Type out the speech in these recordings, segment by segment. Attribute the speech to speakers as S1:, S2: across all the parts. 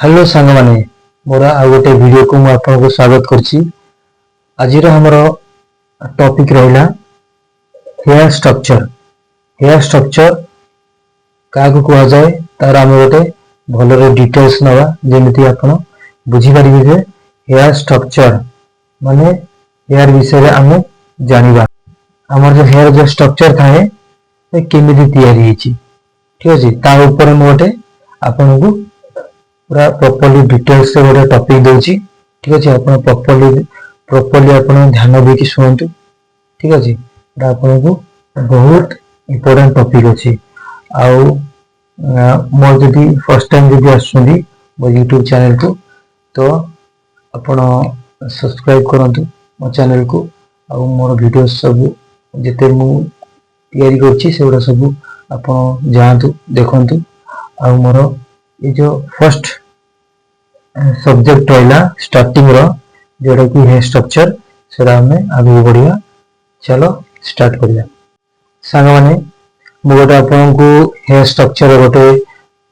S1: Hello सांग माने मोर आ गोटे वीडियो को आपको स्वागत करछि। आज हमर टॉपिक रहिला हेयर स्ट्रक्चर। हेयर स्ट्रक्चर का कह जाए तार आम गोटे भलरे डिटेल्स नवा जेमिति आपण बुझी परिबे जे हेयर स्ट्रक्चर माने हेयर विषय आम जानिबा। हमर जो हेयर जो स्ट्रक्चर थाए केमिति तैयारी हिची ठीक अछि ता ऊपर म गोटे आपण को पूरा प्रॉपर्ली डिटेल्स से गोटे टॉपिक दोची ठीक अछि। आपण प्रॉपर्ली आपण ध्यान देकी सुनतु ठीक अछि। आपण को बहुत इंपोर्टेंट टॉपिक अछि। आउ मोर जदी फर्स्ट टाइम जदी आसुंदी मो YouTube चैनल को तो आपण सब्सक्राइब करंतु मो चैनल को। आउ मोर वीडियो सब जते मु तैयारी करछि सेगुडा सब आपण जांतु देखंतु। आउ मोर ये जो फर्स्ट सब्जेक्ट रहा स्टार्टिंग रो जोड़ा कि हेयर स्ट्रक्चर से आगे बढ़िया। चलो स्टार्ट करिया सांग माने मु गोटे आपन को हेयर स्ट्रक्चर गोटे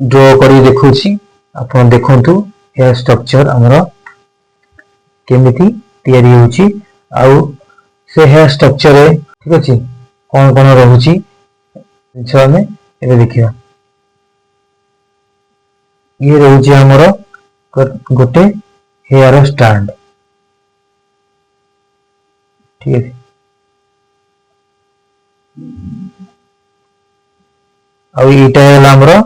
S1: ड्रॉ करी देखुछि। आपन देखंतु हेयर स्ट्रक्चर हमरो केमिति तैयारी होछि आउ से हेयर स्ट्रक्चर रे ठीक अछि कोन कोन रहउछि छ हमें एबे देखिया। ये रहउछि हमरो गोटे हेयर स्टैंड ठीक है। अब इटा है हमरो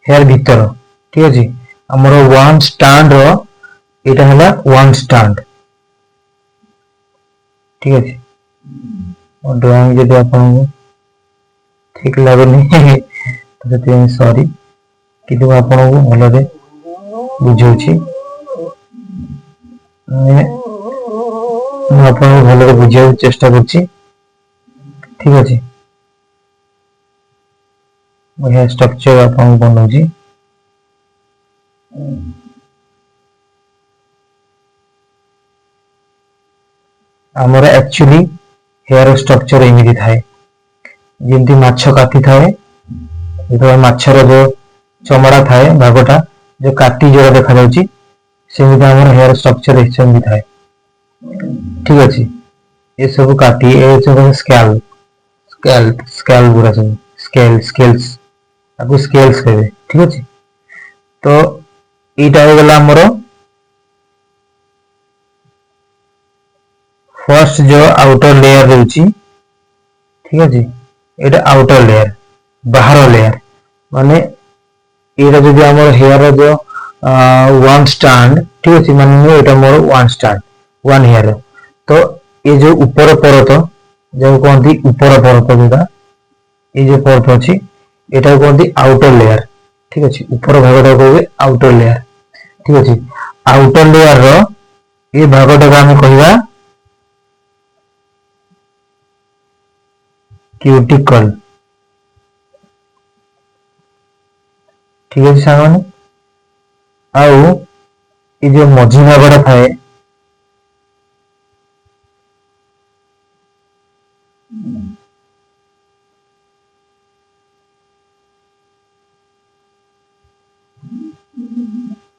S1: हेयर भीतर ठीक है। हमरो वन स्टैंड रो इटा हला वन स्टैंड ठीक है। और ड्राइंग जदि आपन ठीक लागनी तो सॉरी किंतु आपण को भलरे बुझौछि मैं आपण को भलरे बुझाउ चेष्टा करछि ठीक अछि। हेयर स्ट्रक्चर आपण बनौछि हमर एक्चुअली हेयर स्ट्रक्चर एमिति थाए जेंति माछ काटी थाए तो माछर जो चमड़ा थाए भागटा जो काटी जोड़ा देखा जाउची सेमिति हमर हेयर स्ट्रक्चर एसेंबली थाए ठीक अछि। ए सब काटी ए सब स्कैल्प स्कैल्प स्कैल्प गुरा सब स्केल्स आपको स्केल्स कहबे ठीक अछि। तो एटा हो गेला हमर फर्स्ट जो आउटर लेयर रहउची ठीक अछि। एटा आउटर लेयर बाहर लेयर माने एटा जदि हमर हेयर जो वन स्टैंड ठीक अछि माने एटा मोर वन स्टैंड वन हेयर तो ये जो ऊपर परत जो कहंती ऊपर परत जोटा ये जो परत अछि एटा कहंती आउटर लेयर ठीक अछि। ऊपर भागटा कहबे आउटर लेयर ठीक अछि। आउटर लेयर रो ये भागटा का हम कहिबा क्यूटिकल ठीक है सांगने। आउ ये जो मझी भागटा थाए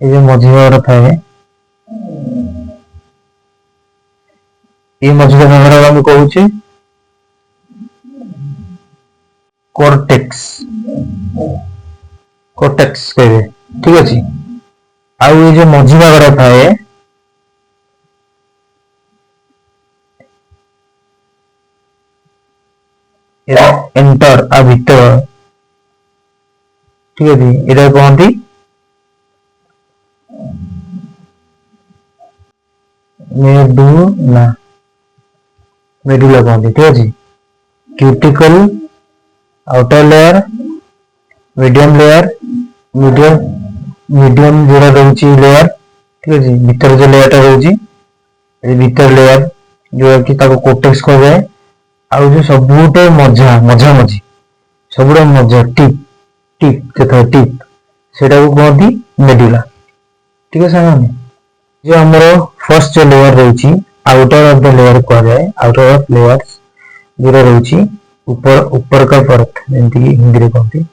S1: ये जो मझी भागटा थाए ये मझी भागटा हम कहउछि कॉर्टेक्स कॉर्टेक्स कहबे ठीक अछि। आउ ये जो मझी भागटा थाए एरा एंटर आ भीतर ठीक अछि। एरा कहंती मेडुला मेडुला कहंती ठीक अछि। Cuticle outer layer medium layer medium जोड़ा रहउची लेयर ठीक अछि। भीतर जो लेयरटा रहउची ए भीतर लेयर जो कि ताको कोटेक्स कहबे। आउ जो सबुटे मझा मझी सबुटे मझा टिप टिप केथा टिप सेटा को कहंती मेडुला ठीक है सामने। जो हमरो फर्स्ट जो लेयर रहउची आउटर ऑफ द लेयर कह जाए आउटर ऑफ लेयर्स जो रहउची ऊपर ऊपर का परत जेंति हिंदी रे कहंती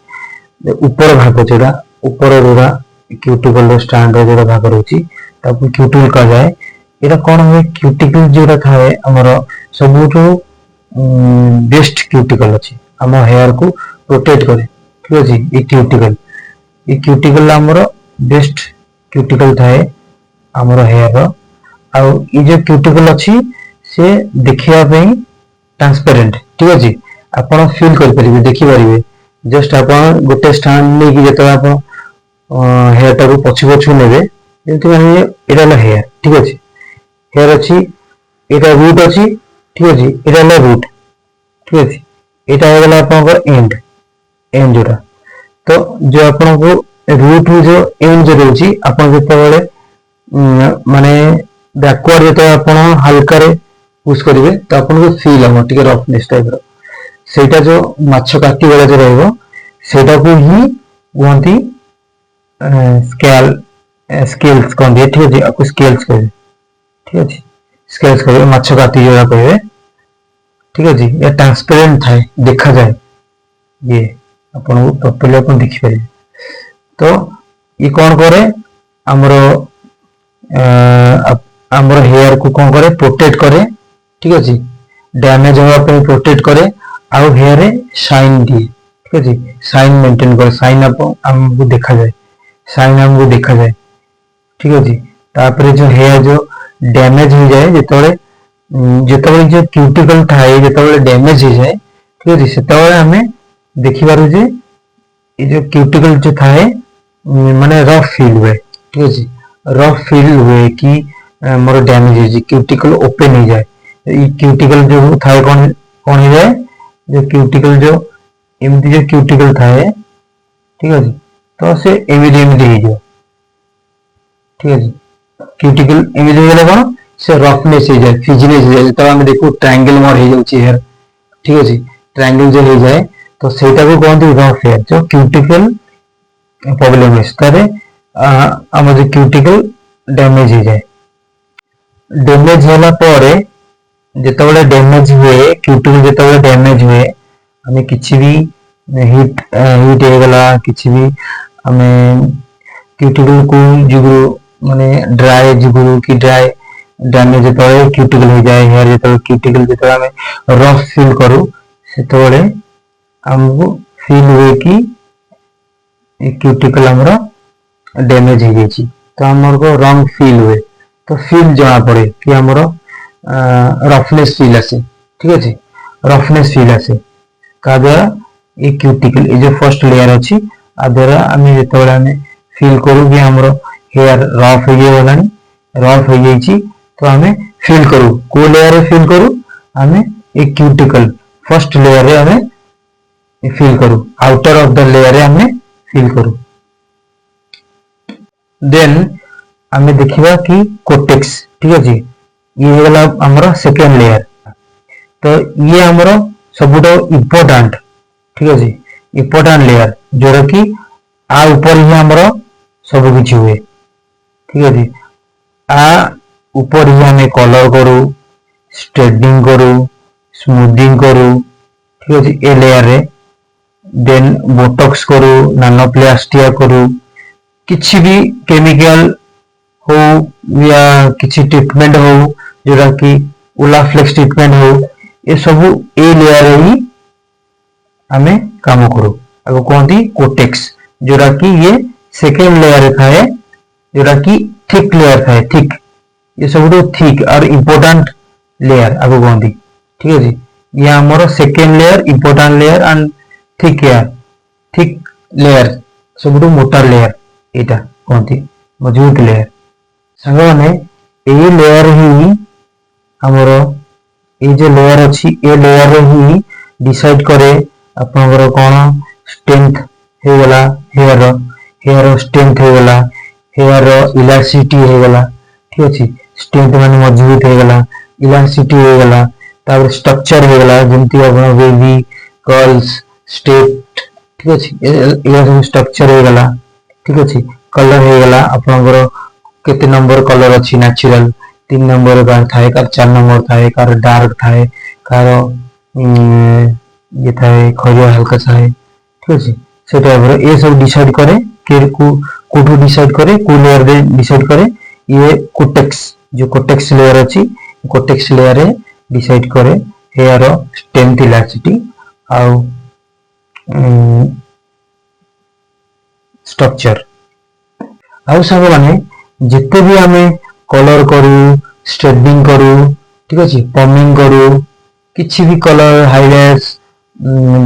S1: ऊपर भाग जोड़ा ऊपर जोड़ा क्यूटिकल स्टैंड जो भाग रही क्यूटिकल कहा जाए। यहाँ कौन हुए क्यूटिकल जोड़ा थाए आमर सब बेस्ट क्यूटिकल अच्छी आम हेयर को प्रोटेक्ट करे। ठीक अच्छे ये क्यूटिकल आमर बेस्ट क्यूटिकल थाए आमर हेयर आउ ये जो क्यूटिकल अच्छी से देखिया ट्रांसपेरेंट। ठीक अच्छे आपड़ फिल करेंगे देखिपारे जस्ट आप गोटे स्टैंड नहीं जो आप हेयर टाक पछु पछु ने हेयर। ठीक अच्छे हेयर अच्छी यहाँ रूट अच्छी। ठीक अच्छे यहाँ रूट। ठीक अच्छे यहाँ आप एंड एंड जोड़ा तो जो आपन को रूट जो एंड जो रोची आपन जो माने बैकवर्ड जो आप हल्का पुश करेंगे तो आपन को फील हम टे रफनेस टाइप सेटा जो माछ काटी वाला जो रहा को ही कहती स्केल्स कहते। ठीक अच्छे आपको स्केल्स कहे। ठीक अच्छे स्केल्स कहे माछ काटी जोड़ा कहे। ठीक अच्छे ये ट्रांसपेरेंट थाए देखा जाए ये आपन को प्रॉपर्ली आप देखिपारे। तो ये कौन करे आमर आमर हेयर को कौन करे प्रोटेक्ट करे। ठीक अच्छे डैमेज होगा प्रोटेक्ट करे आउ हेयर शाइन दिए। ठीक अच्छे शाइन मेंटेन करे शाइन हमको देखा जाए शाइन हमको देखा जाए। ठीक अच्छे तापर जो हेयर जो डैमेज हो जाए जिते जो क्यूटिकल थाए जिते डैमेज हो जाए। ठीक अच्छे से आम देखिपारू जे ये जो क्यूटिकल जो थाए माने रफ फील हुए। ठीक अच्छे रफ फील हुए कि मोर डैमेज हो क्यूटिकल ओपन हो जाए। ये क्यूटिकल जो थाए कौन कौन हो जाए जो क्यूटिकल जो एमती जो क्यूटिकल थाए। ठीक अच्छे तो से एमती हो। ठीक अच्छे क्यूटिकल एमती हो कौन से रफनेस हो जाए फिजनेस हो जाए जो आम देखो ट्रायंगल मोर हो जाए हेयर। ठीक अच्छे ट्रायंगल जो हो जाए तो सेटा को कहते रफ हेयर जो क्यूटिकल प्रॉब्लम है आम जो क्यूटिकल डैमेज हो जाए। डैमेज होला परे जिते डैमेज हुए क्यूटिकल जिते डैमेज हुए आम किसी भी हिट हिट हो गला किसी भी आम क्यूटिकल को जुगु माने ड्राई जुगु कि ड्राई डैमेज जो क्यूटिकल हो जाए हेयर जो क्यूटिकल जो आम रफ फील करूँ से आमको फील हुए कि क्यूटिकल आमर डैमेज हो जाए तो आमर को रंग फील हुए तो फील जना पड़े कि आमर रफनेस फील आसे। ठीक अच्छे रफनेस फील आसे क्या द्वारा ये क्यूटिकल ये जो फर्स्ट लेयर अच्छी आ द्वारा आम जो आम फील करूँ कि आमर हेयर रफ हो गला रफ हो जाए तो आम फील करूँ को लेयर फील करूँ आम ये क्यूटिकल फर्स्ट लेयर आम फील करूँ आउटर ऑफ द लेयर आम फील करूँ। देन आम देखा कि कोटेक्स। ठीक अच्छे ये होगा आमर सेकेंड लेयर तो ये आमर सबुठ इम्पोर्टाट। ठीक अच्छे इम्पोर्टाट लेयर जोड़ा कि आ ऊपर ही आमर सब किछि हुए। ठीक अच्छे आ ऊपर ही आम कलर करूँ स्ट्रेटनिंग करूँ स्मूथिंग करूँ। ठीक अच्छे ए लेयर रे देन बोटॉक्स करूँ नानोप्लास्टिया करूँ किछि भी केमिकल हो या किसी ट्रीटमेंट हो जोड़ा कि ओलाफ्लेक्स ट्रीटमेंट हो ये सब ए लेयर ही आम काम करूँ आगे कहती कोटेक्स जोड़ा कि ये सेकेंड लेयर थाए जोड़ा कि थिक लेयर थाए थिक ये सब थिक और इम्पोर्टाट लेयर आगे कहती। ठीक अच्छे ये आमर second layer important layer and thick layer सब मोटा लेयर यहाँ कहती मजबूत लेयर सांग मैंने ये लेयर ही आमर ये जो लेयर अच्छी ये लेयर ही डिसाइड करे आपनकर कौन स्ट्रेंथ हो गला हेयर हेयर स्ट्रेंथ हो गला हेयर इलास्टिसिटी हो गला। ठीक अच्छे स्ट्रेंथ माने मजबूत हो गला इलास्टिसिटी हो गला तापर स्ट्रक्चर हो गला जमती आपन वेवी कर्ल्स स्ट्रेट। ठीक अच्छे ये सब स्ट्रक्चर हो गला। ठीक अच्छे कलर हो गला आपनकर केते नंबर कलर अच्छी नेचुरल 3 नंबर कार थाए कार 4 नंबर थाए कार डार्क थाए कार ये थाए खरिया हल्का थाए। ठीक अच्छे से टाइप ये सब डिसाइड करे कोठू डिसाइड करे को लेयर रे डिसाइड करे ये कोटेक्स जो कोटेक्स लेयर अछि कोटेक्स लेयर रे डिसाइड करे हेयर स्ट्रेंथ इलास्टिसिटी आउ स्ट्रक्चर आउ सब माने जिते भी आमे कलर करू स्ट्रेटनिंग करू ठीक अछि पमिंग करू किछि भी कलर हाइलाइट्स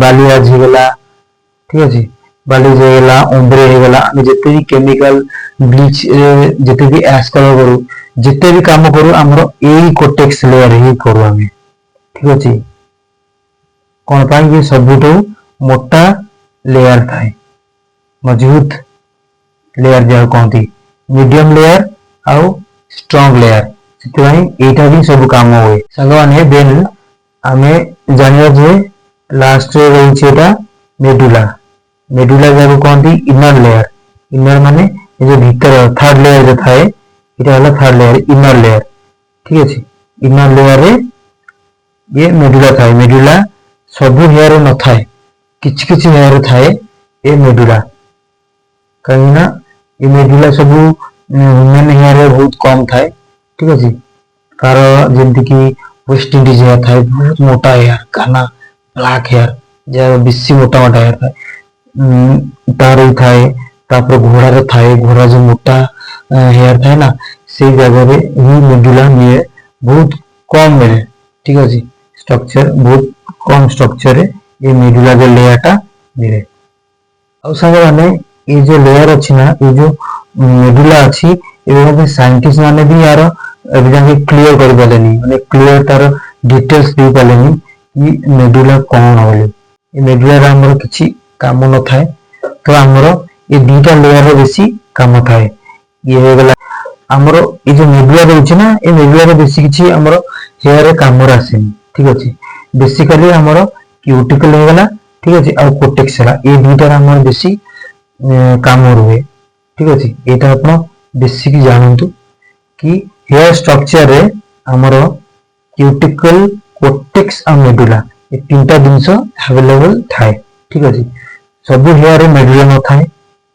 S1: बालियाज हो गला ठीक अछि बालियाज हो गला ओम्ब्रे हो गला आमे जिते भी केमिकल ब्लीच जिते भी एश कलर करू जिते भी काम करू हमरो एई कोटेक्स लेयर ही करू आमे ठीक अछि कोन पाई ये सबुठो मोटा लेयर थाए मजबूत लेयर जो कहती मीडियम लेयर आउ स्ट्रॉन्ग लेयर से एटा भी सब काम हुए संगवाने देन आमे जानिया जे लास्ट रे रही छेटा मेडुला मेडुला जाको कहती इनर लेयर इनर माने ये जो भीतर थर्ड लेयर जो थाए एटा वाला थर्ड लेयर इनर लेयर ठीक अछि इनर लेयर रे ये मेडुला थाए मेडुला सब हेयर न थाए किछ किछ हेयर थाए ए मेडुला कहीं ना ये मेडुला सब ह्यूमन हेयर रे बहुत कम थाए ठीक अछि कार जेंति कि वेस्ट इंडीज हेयर थाए बहुत मोटा हेयर काना ब्लैक हेयर जे बेसी मोटा मोटा हेयर थाए तार थाए तापर घोड़ा रे थाए घोड़ा जो मोटा हेयर थाए ना से जगह रे ही मेडुला मिले बहुत कम मिले ठीक अछि स्ट्रक्चर बहुत कम स्ट्रक्चर रे ये मेडुला जो लेयर टा मिले आ संग माने ये जो लेयर अछि ना ये जो मेडुला अछि ए साइंटिस्ट माने भी यार एग्जाम क्लियर कर पालेनी माने क्लियर तार डिटेल्स दे पालेनी कि मेडुला कोन होले ये मेडुला रे हमर किछि काम न थाए तो हमर ये दुटा लेयर रे बेसी काम थाए ये हो गला हमर ये जो मेडुला रहछि ना ये मेडुला रे बेसी किछि हमर हेयर रे काम रे आसेनी ठीक अछि बेसिकली हमर क्यूटिकल हो गला ठीक अछि आ कोटेक्स हला ये दुटा रे हमर बेसी काम रुए ठीक अछि एटा आपण बेसिक जानंतु कि हेयर स्ट्रक्चर रे हमरो क्यूटिकल कोटेक्स आ मेडुला ए तीनटा जिंस अवेलेबल थाए ठीक अछि सब हेयर रे मेडुला न थाए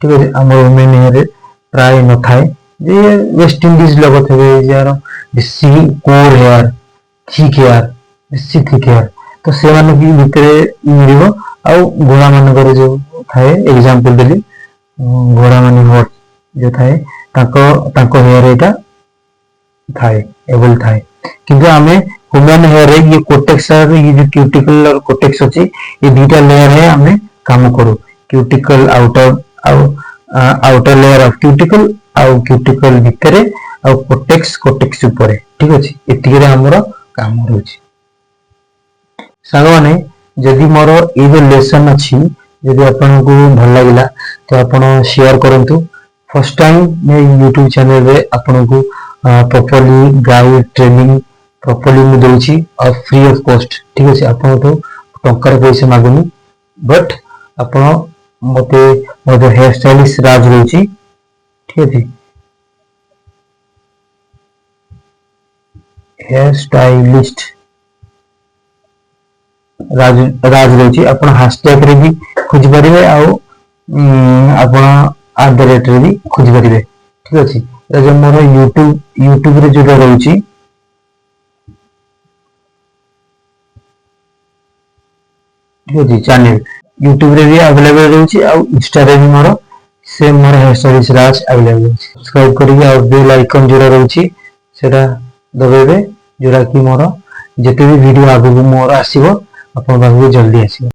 S1: ठीक अछि हमर वुमेन हेयर रे प्राय न थाए जे वेस्ट इंडीज लोग थे यार बेसी कोर हेयर थिक हेयर बेसी थिक हेयर तो से माने भी भितरे मिलिबो आ घोड़ा मानकर जो थाए एग्जांपल देली घोड़ा माने हॉट जो थाए ताको हेयर एटा थाए एबल थाए किंतु आमे ह्यूमन हेयर रे ये कोटेक्स रे ये जो क्यूटिकल और कोटेक्स अछि ये दुटा लेयर है आमे काम करू cuticle outer layer of cuticle आउ क्यूटिकल भितरे आ कोटेक्स ऊपर ठीक अछि एतिके रे हमरो काम रहउछि सागवाने जदि मोर ए जो लेसन अछि यदि आपन को भल लागिला तो आपन शेयर करंतु फर्स्ट टाइम मैं YouTube चैनल रे आपन को प्रॉपर्ली गाइड ट्रेनिंग प्रॉपर्ली मु दोछि और फ्री ऑफ कॉस्ट ठीक अछि आपन तो टंकार पैसा मागुनी बट आपन मते मोर हेयर स्टाइलिस्ट राज रहउछि ठीक अछि हेयर स्टाइलिस्ट राज रहउछि आपन हैशटैग रे भी खोज परिबे आ आपन @ रे भी खोज परिबे ठीक अछि ए जे मोर YouTube रे जो रहउछि ठीक अछि चैनल YouTube रे भी अवेलेबल रहउछि आ Insta रे भी मोर सेम मोर हेयर स्टाइलिस्ट राज अवेलेबल अछि सब्सक्राइब करिके आ बेल आइकन जो रहउछि सेटा दबेबे जोरा कि मोर जते भी वीडियो आगु मोर आसीबो आपन पाखु जल्दी आसीबो।